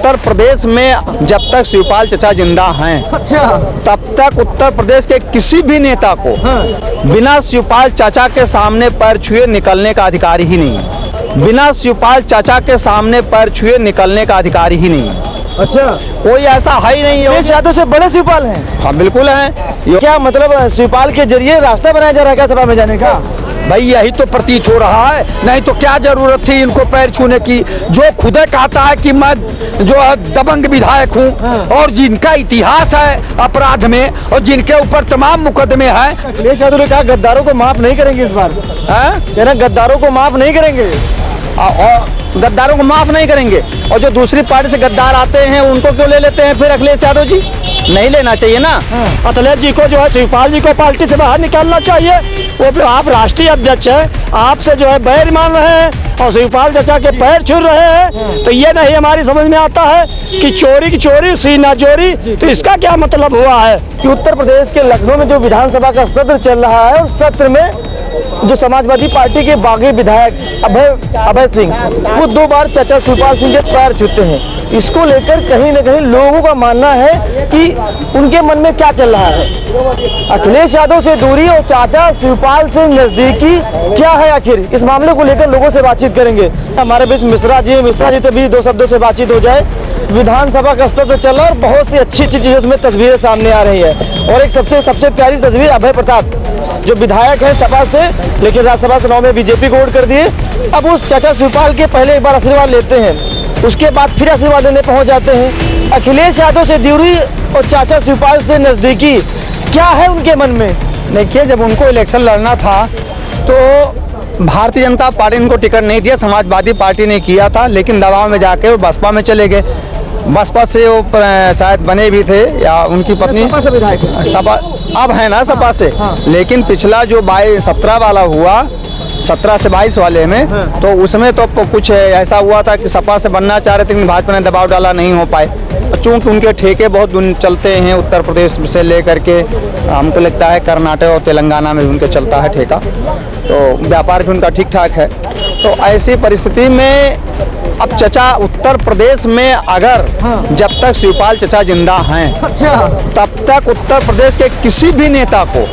उत्तर प्रदेश में जब तक शिवपाल चचा जिंदा हैं, अच्छा, तब तक उत्तर प्रदेश के किसी भी नेता को बिना शिवपाल चाचा के सामने पैर छुए निकलने का अधिकार ही नहीं है। बिना शिवपाल चाचा के सामने पैर छुए निकलने का अधिकार ही नहीं है। अच्छा, कोई ऐसा है ही नहीं है। अखिलेश यादव से बड़े शिवपाल हैं? हाँ बिल्कुल है। क्या मतलब शिवपाल के जरिए रास्ता बनाया जा रहा है क्या सभा में जाने का? भाई यही तो प्रतीत हो रहा है, नहीं तो क्या जरूरत थी इनको पैर छूने की। जो खुद कहता है कि मैं जो है दबंग विधायक हूँ और जिनका इतिहास है अपराध में और जिनके ऊपर तमाम मुकदमे हैं। अखिलेश यादव ने कहा गद्दारों को माफ नहीं करेंगे इस बार, है गद्दारों को माफ नहीं करेंगे और गद्दारों को माफ नहीं करेंगे। और जो दूसरी पार्टी से गद्दार आते हैं उनको क्यों ले लेते हैं फिर अखिलेश यादव जी? नहीं लेना चाहिए ना। अखिलेश जी को जो है शिवपाल जी को पार्टी से बाहर निकालना चाहिए। वो भी आप राष्ट्रीय अध्यक्ष हैं, आपसे जो है बैर मान रहे हैं और शिवपाल चाचा के पैर छू रहे हैं, तो ये नहीं हमारी समझ में आता है कि चोरी की चोरी सीना चोरी, तो इसका क्या मतलब हुआ है कि उत्तर प्रदेश के लखनऊ में जो विधानसभा का सत्र चल रहा है उस सत्र में जो समाजवादी पार्टी के बागी विधायक अभय सिंह वो 2 बार चाचा शिवपाल सिंह के पैर छूते हैं। इसको लेकर कहीं न कहीं लोगों का मानना है कि उनके मन में क्या चल रहा है। अखिलेश यादव से दूरी और चाचा शिवपाल से नजदीकी क्या है आखिर, इस मामले को लेकर लोगों से बातचीत करेंगे। हमारे बीच मिश्रा जी से भी 2 शब्दों से बातचीत हो जाए। विधानसभा का सत्र चल रहा और बहुत सी अच्छी चीजें उसमें तस्वीरें सामने आ रही है और एक सबसे प्यारी तस्वीर अभय प्रताप जो विधायक है सपा से, लेकिन राज्यसभा चुनाव में बीजेपी को वोट कर दिए। अब उस चाचा शिवपाल के पहले एक बार आशीर्वाद लेते हैं, उसके बाद फिर आशीर्वाद लेने पहुंच जाते हैं। अखिलेश यादव से दूरी और चाचा शिवपाल से नजदीकी क्या है उनके मन में? देखिए, जब उनको इलेक्शन लड़ना था तो भारतीय जनता पार्टी इनको टिकट नहीं दिया, समाजवादी पार्टी ने किया था, लेकिन दबाव में जाके वो बसपा में चले गए। बसपा से वो शायद बने भी थे या उनकी पत्नी सपा अब है ना सपा से। लेकिन पिछला जो 17 वाला हुआ 17 से 22 वाले में तो उसमें तो कुछ ऐसा हुआ था कि सपा से बनना चाह रहे थे, लेकिन भाजपा ने दबाव डाला, नहीं हो पाए। चूँकि उनके ठेके बहुत चलते हैं उत्तर प्रदेश से लेकर के हमको लगता है कर्नाटक और तेलंगाना में भी उनके चलता है ठेका, तो व्यापार भी उनका ठीक ठाक है। तो ऐसी परिस्थिति में अब चचा उत्तर प्रदेश में अगर जब तक शिवपाल चचा जिंदा हैं, अच्छा, तब तक उत्तर प्रदेश के किसी भी नेता को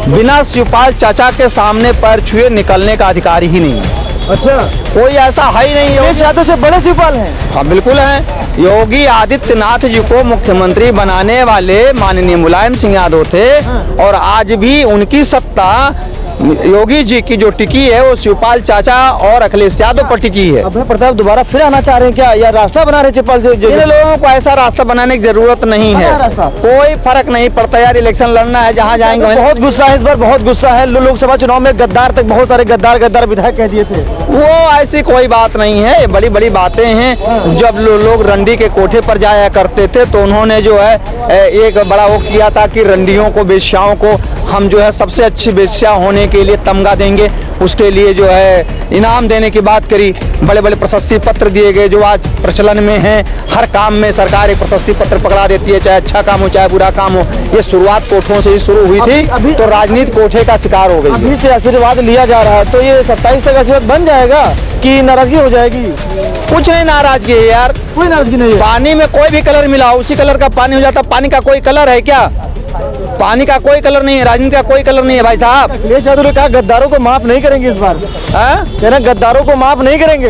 बिना शिवपाल चाचा के सामने पैर छुए निकलने का अधिकार ही नहीं है। अच्छा, कोई ऐसा है ही नहीं। अखिलेश यादव से बड़े शिवपाल हैं? हाँ बिल्कुल है। योगी आदित्यनाथ जी को मुख्यमंत्री बनाने वाले माननीय मुलायम सिंह यादव थे और आज भी उनकी सत्ता योगी जी की जो टिकी है वो शिवपाल चाचा और अखिलेश यादव पर टिकी है। अभय प्रताप दोबारा फिर आना चाह रहे हैं क्या, या रास्ता बना रहे शिवपाल से? इन लोगों को ऐसा रास्ता बनाने की जरूरत नहीं है, कोई फर्क नहीं पड़ता यार, इलेक्शन लड़ना है जहाँ जाएंगे। बहुत गुस्सा है इस बार, बहुत गुस्सा है। लोकसभा चुनाव में गद्दार तक बहुत सारे गद्दार विधायक कह दिए थे। वो ऐसी कोई बात नहीं है, ये बड़ी बड़ी बातें हैं। जब लोग रंडी के कोठे पर जाया करते थे तो उन्होंने जो है एक बड़ा वो किया था कि रंडियों को, वेश्याओं को हम जो है सबसे अच्छी वेश्या होने के लिए तमगा देंगे, उसके लिए जो है इनाम देने की बात करी। बड़े बड़े प्रशस्ति पत्र दिए गए जो आज प्रचलन में हैं। हर काम में सरकार एक प्रशस्ति पत्र पकड़ा देती है, चाहे अच्छा काम हो चाहे बुरा काम हो। ये शुरुआत कोठों से ही शुरू हुई थी, अभी तो राजनीति कोठे का शिकार हो गई। अभी से आशीर्वाद लिया जा रहा है तो ये 27 तक आशीर्वाद बन जाएगा कि नाराजगी हो जाएगी? कुछ नहीं नाराजगी है यार, कोई नाराजगी नहीं है। पानी में कोई भी कलर मिला उसी कलर का पानी हो जाता। पानी का कोई कलर है क्या? पानी का कोई कलर नहीं है, राजनीति का कोई कलर नहीं है भाई साहब। अखिलेश यादव ने कहा गद्दारों को माफ नहीं करेंगे इस बार, है गद्दारों को माफ नहीं करेंगे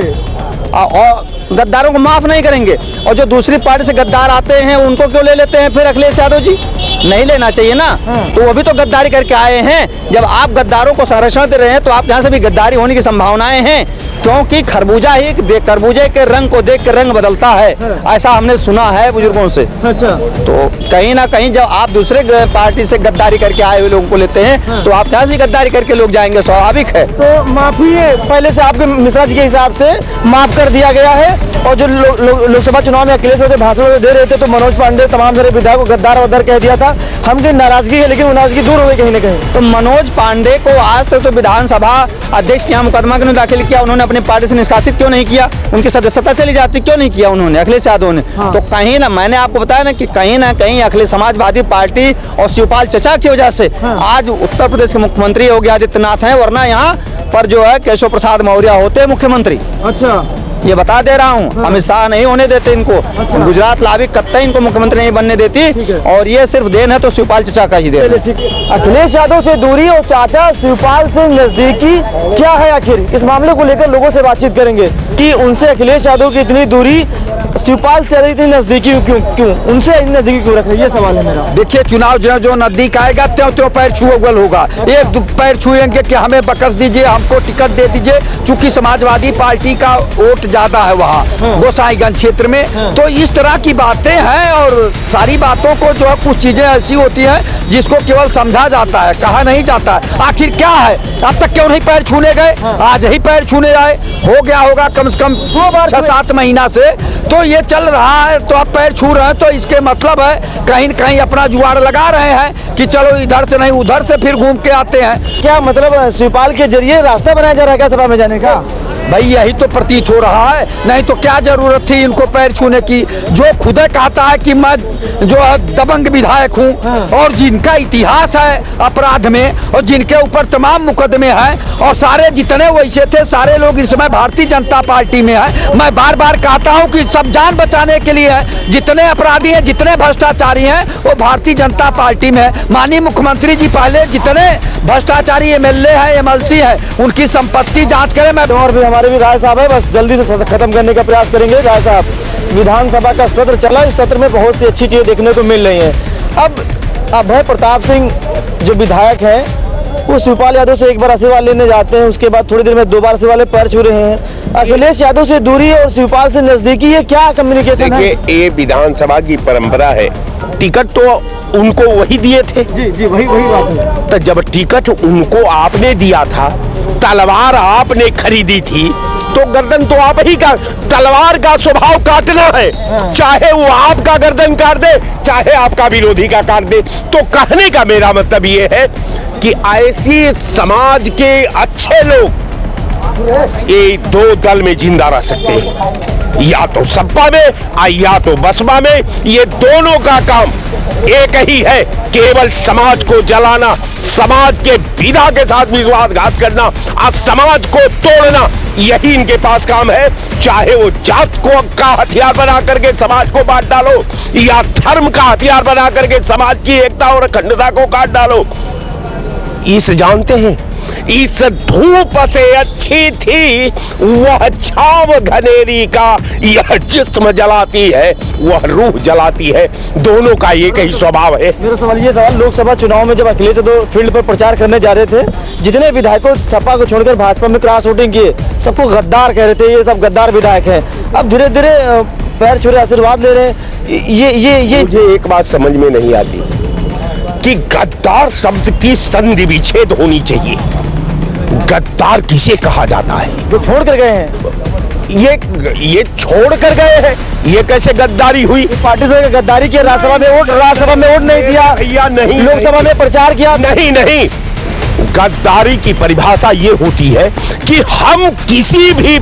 और गद्दारों को माफ नहीं करेंगे। और जो दूसरी पार्टी से गद्दार आते हैं उनको क्यों ले लेते हैं फिर अखिलेश यादव जी? नहीं लेना चाहिए ना। तो वो भी तो गद्दारी करके आए हैं। जब आप गद्दारों को संरक्षण दे रहे हैं तो आप यहाँ से भी गद्दारी होने की संभावनाएं हैं, क्योंकि खरबूजे के रंग को देख कर रंग बदलता है, ऐसा हमने सुना है बुजुर्गों से। अच्छा, तो कहीं ना कहीं जब आप दूसरे पार्टी से गद्दारी करके आए हुए लोगों को लेते हैं तो आप यहाँ से गद्दारी करके लोग जाएंगे, स्वाभाविक है। तो माफी पहले से आपके मिश्रा जी के हिसाब से माफ कर दिया गया है। और जो लोकसभा चुनाव में अखिलेश यादव भाषण दे रहे थे तो मनोज पांडे तमाम सारे विधायक को गद्दार वद्दार कह दिया था। हमकी नाराजगी है लेकिन वो नाराजगी दूर हो गई कहीं ना कहीं। तो मनोज पांडे को आज तक तो विधानसभा अध्यक्ष के यहाँ मुकदमा क्यों दाखिल किया? उन्होंने अपनी पार्टी से निष्कासित क्यों नहीं किया? उनकी सदस्यता चली जाती क्यों नहीं किया उन्होंने, अखिलेश यादव ने? तो कहीं ना, मैंने आपको बताया ना कि कहीं ना कहीं अखिलेश समाजवादी पार्टी और शिवपाल चचा की वजह से आज उत्तर प्रदेश के मुख्यमंत्री योगी आदित्यनाथ हैं, वरना यहाँ पर जो है केशव प्रसाद मौर्य होते मुख्यमंत्री। अच्छा, ये बता दे रहा हूँ। अमित शाह नहीं होने देते इनको, गुजरात लाभी कत्ता इनको मुख्यमंत्री नहीं बनने देती, और ये सिर्फ देन है तो शिवपाल चाचा का ही देन है। अखिलेश यादव से दूरी और चाचा शिवपाल से नजदीकी क्या है आखिर, इस मामले को लेकर लोगों से बातचीत करेंगे कि उनसे अखिलेश यादव की इतनी दूरी, शिवपाल से इतनी नजदीकी क्यों उनसे इतनी नजदीकी क्यों रख, ये सवाल है मेरा। देखिए, चुनाव जो नजदीक आएगा त्यों पैर छुअल होगा। एक पैर छुएंगे कि हमें बकस दीजिए, हमको टिकट दे दीजिए, चूंकि समाजवादी पार्टी का वोट ज्यादा है वहाँ गोसाईगंज क्षेत्र में। तो इस तरह की बातें हैं, और सारी बातों को जो है कुछ चीजें ऐसी होती हैं जिसको केवल समझा जाता है, कहा नहीं जाता है। आखिर क्या है, अब तक क्यों नहीं पैर छूने गए, आज ही पैर छूने आए, हो गया होगा कम से कम 6-7 महीना से तो ये चल रहा है। तो आप पैर छू रहे हैं तो इसके मतलब है कहीं न कहीं अपना जुगाड़ लगा रहे हैं कि चलो इधर से नहीं उधर से फिर घूम के आते हैं। क्या मतलब शिवपाल के जरिए रास्ता बनाया जा रहा है क्या सभा में जाने का? भाई यही तो प्रतीत हो रहा है, नहीं तो क्या जरूरत थी इनको पैर छूने की। जो खुद कहता है कि मैं जो है दबंग विधायक हूँ, और जिनका इतिहास है अपराध में, और जिनके ऊपर तमाम मुकदमे हैं, और सारे जितने वैसे थे सारे लोग इस समय भारतीय जनता पार्टी में है। मैं बार बार कहता हूँ कि सब जान बचाने के लिए है, जितने अपराधी हैं, जितने भ्रष्टाचारी हैं, वो भारतीय जनता पार्टी में है। माननीय मुख्यमंत्री जी पहले जितने भ्रष्टाचारी MLA हैं, MLC हैं, उनकी संपत्ति जाँच करें। मैं और भी हमारे भी राय साहब है, बस जल्दी से खत्म करने का प्रयास करेंगे। राय साहब, विधानसभा का सत्र चला, इस सत्र में बहुत सी अच्छी चीजें देखने को मिल रही हैं। अब अभय प्रताप सिंह जो विधायक हैं वो शिवपाल यादव से एक बार आशीर्वाद लेने जाते हैं, उसके बाद थोड़ी देर में 2 बार शिवपाल पैर छू रहे हैं। अखिलेश यादव से दूरी और शिवपाल से नजदीकी, ये क्या कम्युनिकेशन है? देखिए, ये विधानसभा की परंपरा है, टिकट तो उनको वही दिए थे। जी वही बात है। तो जब टिकट उनको आपने दिया था, तलवार आपने खरीदी थी, तो गर्दन तो आप ही का, तलवार का स्वभाव काटना है, चाहे वो आपका गर्दन काट दे, चाहे आपका विरोधी का काट दे। तो कहने का मेरा मतलब ये है कि ऐसी समाज के अच्छे लोग ये 2 दल में जिंदा रह सकते हैं, या तो सपा में या तो बसपा में। ये दोनों का काम एक ही है, केवल समाज को जलाना, समाज के विधा के साथ विश्वासघात करना और समाज को तोड़ना, यही इनके पास काम है। चाहे वो जात को का हथियार बना करके समाज को बांट डालो, या धर्म का हथियार बना करके समाज की एकता और अखंडता को काट डालो। इस जानते हैं, इस धूप से अच्छी थी वह छाव घनेरी का, यह जिस्म जलाती है वह रूह जलाती है। दोनों का एक ही स्वभाव है। मेरा सवाल ये लोकसभा चुनाव में जब अखिलेश यादव फील्ड पर प्रचार करने जा रहे थे, जितने विधायकों सपा को छोड़कर भाजपा में क्रॉस वोटिंग किए, सबको गद्दार कह रहे थे, ये सब गद्दार विधायक हैं। अब धीरे धीरे पैर छू रहे, आशीर्वाद ले रहे हैं। ये मुझे एक बात समझ में नहीं आती कि गद्दार शब्द की संधि विच्छेद होनी चाहिए। गद्दार किसे कहा जाता है? जो छोड़ कर गए हैं। ये छोड़ कर गए हैं, ये कैसे गद्दारी हुई? पार्टी से गद्दारी किया, राज्यसभा में वोट नहीं दिया, भैया नहीं, लोकसभा में प्रचार किया। नहीं, गद्दारी की परिभाषा ये होती है कि हम किसी भी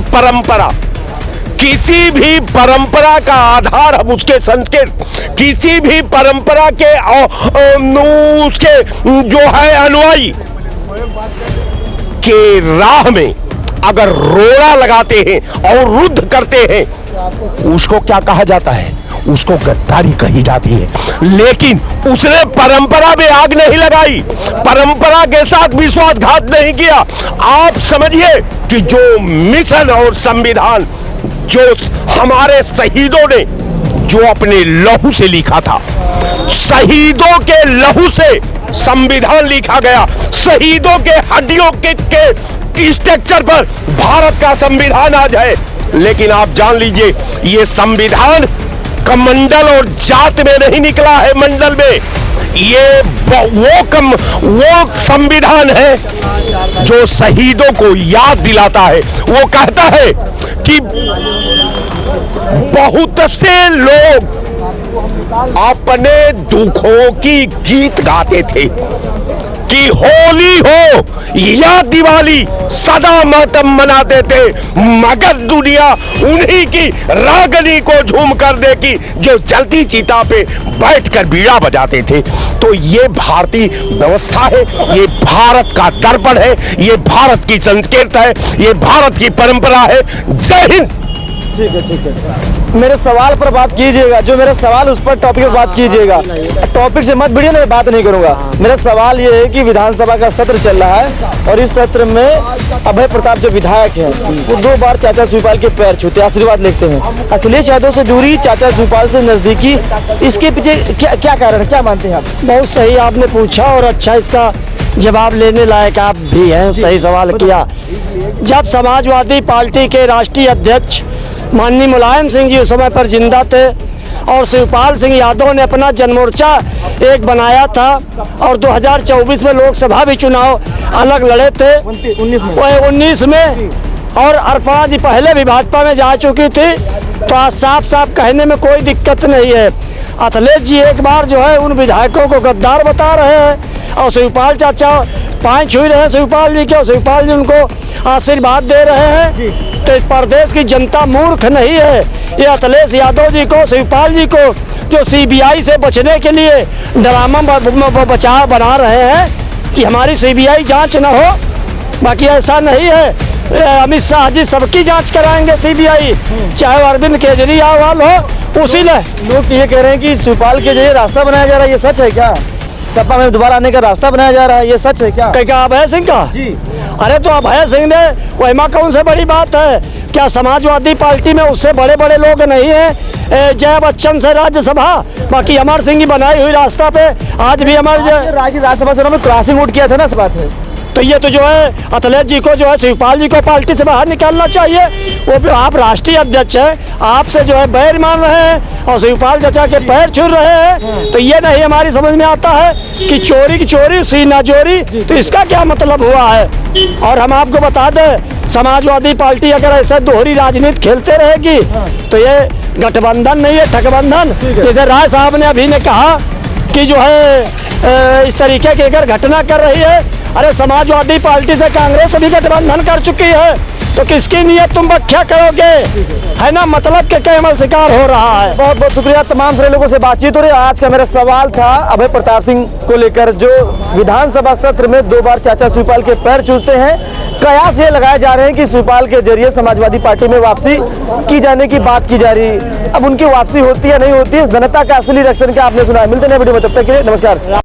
परंपरा का आधार, हम उसके संस्कृत, किसी भी परंपरा के उसके जो है अनुयायी के राह में अगर रोड़ा लगाते हैं और रुद्ध करते हैं, उसको क्या कहा जाता है? उसको गद्दारी कही जाती है। लेकिन उसने परंपरा में आग नहीं लगाई, परंपरा के साथ विश्वासघात नहीं किया। आप समझिए कि जो मिशन और संविधान जो हमारे शहीदों ने जो अपने लहू से लिखा था, शहीदों के लहू से संविधान लिखा गया, शहीदों के हड्डियों के स्ट्रक्चर पर भारत का संविधान आज है। लेकिन आप जान लीजिए, ये संविधान कमंडल और जात में नहीं निकला है, मंडल में। ये वो संविधान है जो शहीदों को याद दिलाता है। वो कहता है कि बहुत से लोग अपने दुखों की गीत गाते थे कि होली हो या दिवाली सदा मातम मनाते थे, मगर दुनिया उन्हीं की रागनी को झूम कर देखी जो जलती चिता पे बैठकर बीड़ा बजाते थे। तो ये भारतीय व्यवस्था है, ये भारत का दर्पण है, ये भारत की संस्कृति है, ये भारत की परंपरा है। जय हिंद। ठीक है ठीक है। मेरे सवाल पर बात कीजिएगा, जो मेरा सवाल उस पर टॉपिक पर बात कीजिएगा, टॉपिक से मत भिड़िए, मैं बात नहीं करूंगा। मेरा सवाल ये है कि विधानसभा का सत्र चल रहा है और इस सत्र में अभय प्रताप जो विधायक हैं वो 2 बार चाचा शिवपाल के पैर छूते, आशीर्वाद लेते हैं। अखिलेश यादव से दूरी, चाचा शिवपाल से नजदीकी, इसके पीछे क्या कारण है, क्या मानते हैं आप? बहुत सही आपने पूछा और अच्छा इसका जवाब लेने लायक आप भी हैं, सही सवाल किया। जब समाजवादी पार्टी के राष्ट्रीय अध्यक्ष माननीय मुलायम सिंह जी उस समय पर जिंदा थे और शिवपाल सिंह यादव ने अपना जनमोर्चा एक बनाया था और 2024 में लोकसभा भी चुनाव अलग लड़े थे, 19 में, और अर्पणा जी पहले भी भाजपा में जा चुकी थी, तो आज साफ साफ कहने में कोई दिक्कत नहीं है। अखिलेश जी एक बार जो है उन विधायकों को गद्दार बता रहे हैं और शिवपाल चाचा पाँव छू रहे हैं शिवपाल जी के, और शिवपाल जी उनको आशीर्वाद दे रहे हैं। तो इस प्रदेश की जनता मूर्ख नहीं है। ये अखिलेश यादव जी को, शिवपाल जी को, जो सीबीआई से बचने के लिए ड्रामा बचाव बना रहे हैं कि हमारी सीबीआई जांच न हो, बाकी ऐसा नहीं है। अमित शाह जी सबकी जांच कराएंगे सीबीआई, चाहे अरविंद केजरीवाल हो, उसी ने। लोग ये कह रहे हैं कि शिवपाल के जरिए रास्ता बनाया जा रहा है, ये सच है क्या? सपा में दोबारा आने का रास्ता बनाया जा रहा है, ये सच है क्या? क्या अभय सिंह का? जी। अरे तो अभय सिंह ने वहीमा कौन से बड़ी बात है? क्या समाजवादी पार्टी में उससे बड़े बड़े लोग नहीं हैं? जय बच्चन से राज्यसभा, बाकी अमर सिंह की बनाई हुई रास्ता पे आज भी राज्यसभा चुनाव में क्रॉसिंग वोट किया था ना, इस बात है। तो ये तो जो है अखिलेश जी को, जो है शिवपाल जी को पार्टी से बाहर निकालना चाहिए। वो भी आप राष्ट्रीय अध्यक्ष हैं, आपसे जो है बैर मान रहे हैं और शिवपाल चाचा के पैर छू रहे हैं, तो ये नहीं हमारी समझ में आता है कि चोरी की चोरी सीना चोरी, तो इसका क्या मतलब हुआ है। और हम आपको बता दें, समाजवादी पार्टी अगर ऐसे दोहरी राजनीति खेलते रहेगी तो ये गठबंधन नहीं है, ठगबंधन। जैसे राय साहब ने अभी ने कहा कि जो है इस तरीके की अगर घटना कर रही है, अरे समाजवादी पार्टी से कांग्रेस भी गठबंधन कर चुकी है, तो किसकी नीयत तुम व्याख्या करोगे, है ना? मतलब के कैमल शिकार हो रहा है। बहुत बहुत शुक्रिया, तमाम सारे लोगों से बातचीत हो रही है। आज का मेरा सवाल था अभय प्रताप सिंह को लेकर, जो विधानसभा सत्र में 2 बार चाचा शिवपाल के पैर छूते हैं। कयास ये लगाए जा रहे हैं कि शिवपाल के जरिए समाजवादी पार्टी में वापसी की जाने की बात की जा रही है। अब उनकी वापसी होती है नहीं होती है, इस जनता का असली रिएक्शन क्या आपने सुना है। मिलते हैं वीडियो में, तब तक के लिए नमस्कार।